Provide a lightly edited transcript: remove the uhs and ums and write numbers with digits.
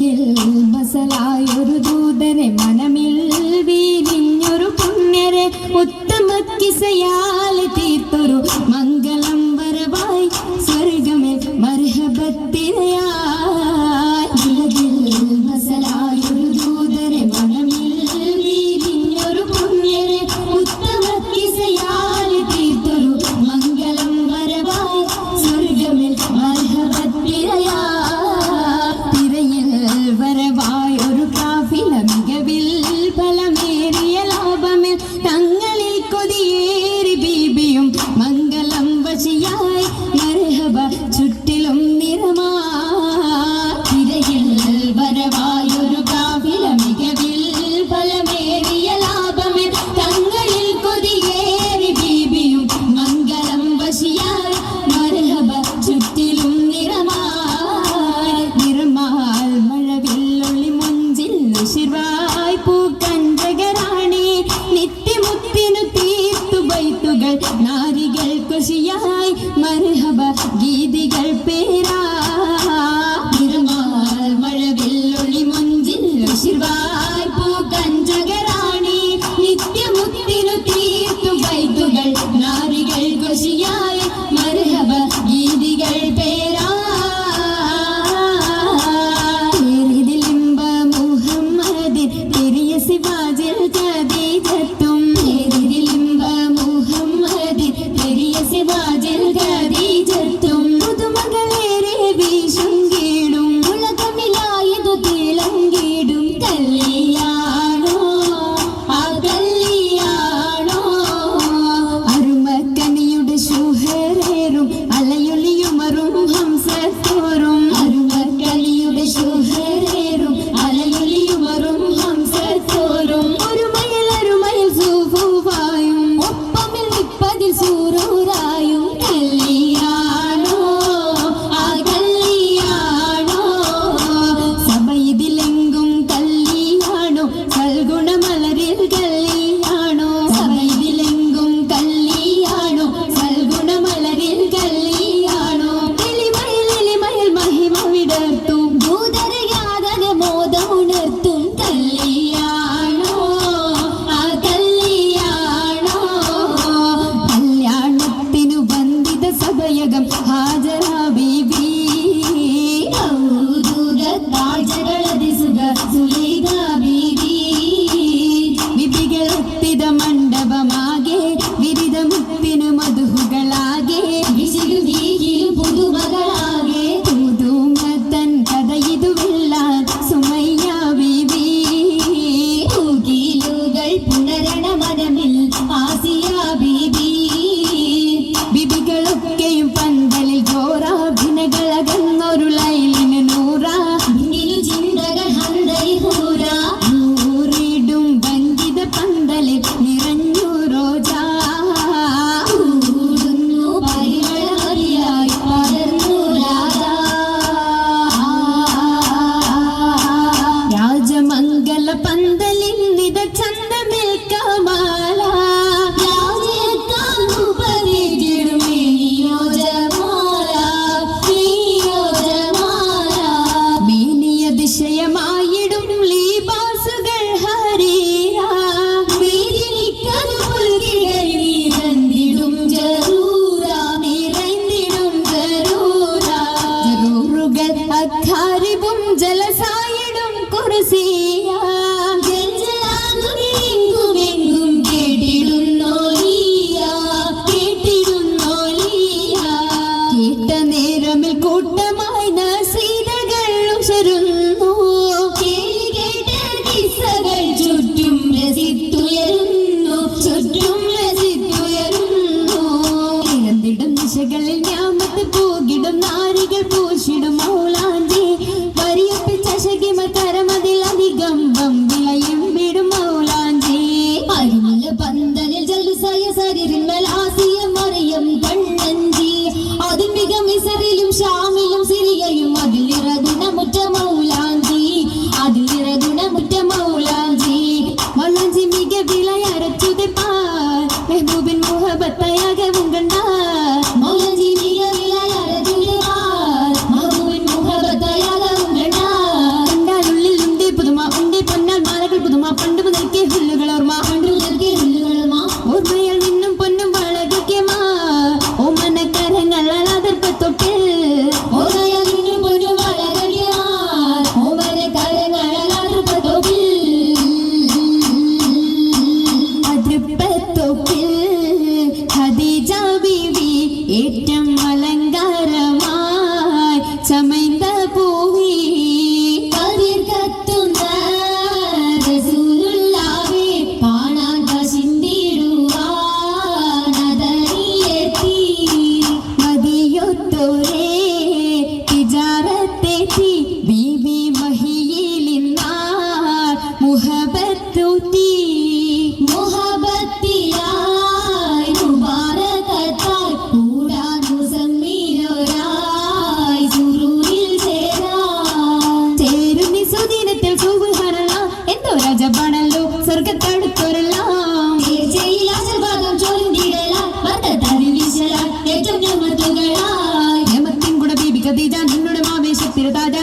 ഉലകിൽ മസലായൊരു ദൂതരെ മനമിൽ വീരിഞ്ഞൊരു പുണ്യരെ ഉത്തമ കിസയാൽ തീർത്തൊരു മംഗളം വരവായി സ്വർഗമേ മർഹബത്തിരയായി ഉലകിൽ മസലായൊരു ദൂതരെ മനമിൽ വീരിഞ്ഞൊരു പുണ്യരെ ഉത്തമ കിസയാൽ തീർത്തൊരു മംഗളം വരവായി സ്വർഗമേ മർഹബത്തിരയായി വരവായൊരു കാഫില മികവിൽ ഫലമേറിയ ലാഭമിൽ തങ്ങളിൽ കൊതിയേറി ബീബിയും മംഗളം വശിയായി മർഹബ ചുറ്റിലും നിറമാതിരയിൽ വരവായൊരു കാഫില മികവിൽ ഫലമേറിയ ലാഭമിൽ തങ്ങളിൽ കൊതിയേറി ബീബിയും മംഗളം വശിയായി മർഹബ ചുറ്റിലും ശിർവായ് പൂക്കഞ്ചകരാണി നിത്യമുത്തിനു തീർത്തു ബൈത്തുകൾ നാരികൾ കുശിയായി മർഹബ ഗീതികൾ പേരാ നിറമാൽ മഴവില്ലൊളി മുഞ്ചിൽ ശിർവായ് പൂക്കഞ്ചകരാണി നിത്യമുത്തിനു തീർത്തു ബൈത്തുകൾ നാരികൾ കുശിയായി മർഹബ ഗീതികൾ പേരാ സിവാജിൽ ഖദീജത്തും ലിംബ മുഹമ്മദ് പെരിയ സിവാജിൽ ഖദീജത്തും പുതുമകളേറെ വീശും കീടും ഉലകമിലായതു തിളങ്ങിടും കല്യാണോ ആ കല്യാണോ അരുമക്കനിയുടെ ശുഹരേറും അലയൊലിയുമറും ഹംസത്തോറും അരുമക്കനിയുടെ ശുഹരേറും അലയൊലിയുമറും ഒരു മയിൽ അരുമയിൽ സൂഫുവായും ഒപ്പമിൽ നിപ്പതിൽ സൂരൂരായും കല്യാണോ ആ കല്യാണോ സഭയിതിലെങ്കും കല്യാണോ സൽഗുണമലരിൽ കല്യാണോ സഭയിതിലെങ്കും കല്യാണോ സൽഗുണമലരിൽ കല്യാണോ എളിമയിൽ മഹിമ വിടർത്തും ഭൂതരയാതന മോദമുണർത്തും കല്യാണോ ആ കല്യാണോ കല്യാണത്തിനു ബന്ധിത സഭയകം ഹാജരാ ബീബി വിധികളെത്തിത മണ്ഡപമാകെ വിരിതമുത്തിനു മധുഹുകളാകെ പുതുമകളാകെ പുതുമത്തൻ കഥയിതുമില്ല സുമയ്യ ബീബി ൂകൾ പുണരണ മനമിൽ ആസിയ ബീബി ബിബികളൊക്കെയും പന്തലിൽ ഘോരാഭിനകളകന്നൊരു ലൈലിന് നൂറാ ചിന്തകൾ ഹന്തൈഹൂരാ നൂറിടും വഞ്ചിത പന്തലിൽ നിറഞ്ഞു റോജാ പരിമളമറിയായി പടർന്നു രാധാ രാജമംഗല പന്തലിൻ നിത ചന്തമിൽ കമാല ദിശയമായിടും ലീബാസുകൾ ഹരീരാ നിറഞ്ഞിടും ജറൂറാ ജറൂറുകൾ അഖാരിബും ജലസായിടും കുർസിയാ എങ്കുമെങ്കും കേട്ടിടുന്നോലിയാ കേട്ട നേരമിൽ കൂട്ടമായി നസീതകൾ ഉശരുന്നു ചുറ്റും രസിത്തുയരുന്നു ഇഴന്നിടും ദിശകളിൽ ഞാമത്ത് പൂകിടും നാരികൾ പൂശിടും മൗലാഞ്ചി വരിയപ്പിച്ച ശകിമ കരമതിൽ അധികം പൂവി കതിർ കത്തുന്ന റസൂലുള്ളാഹി കാണാൻ കശിന്തിടുവാനതറിയെത്തി മദിയൊത്തോരേ തിജാറത്തെത്തി ബീബി മഹിയിലിന്നാർ മുഹബത്തുതി മുഹബത്തിലായി മുബാരകത്താൽ കൂടാൻ മുസമ്മിലോരായി സുറൂരിൽ ചേരുന്നി സുദിനത്തിൽ സുബ്ഹാനല്ലാഹ് എന്തോ രാജബാണല്ലോ സ്വർഗത്തടുത്തൊരെല്ലാം തീർച്ചയിൽ ആശീർവാദം ചൊല്ലിടലാം ബർക്കത്തറിൽ വീശലാം ഏറ്റവും ഞമത്തുകളായി ഞമത്തിൻ കൂടെ ബീബി ഖദീജ നിന്നുടെ മാവേശത്തിൽ താജ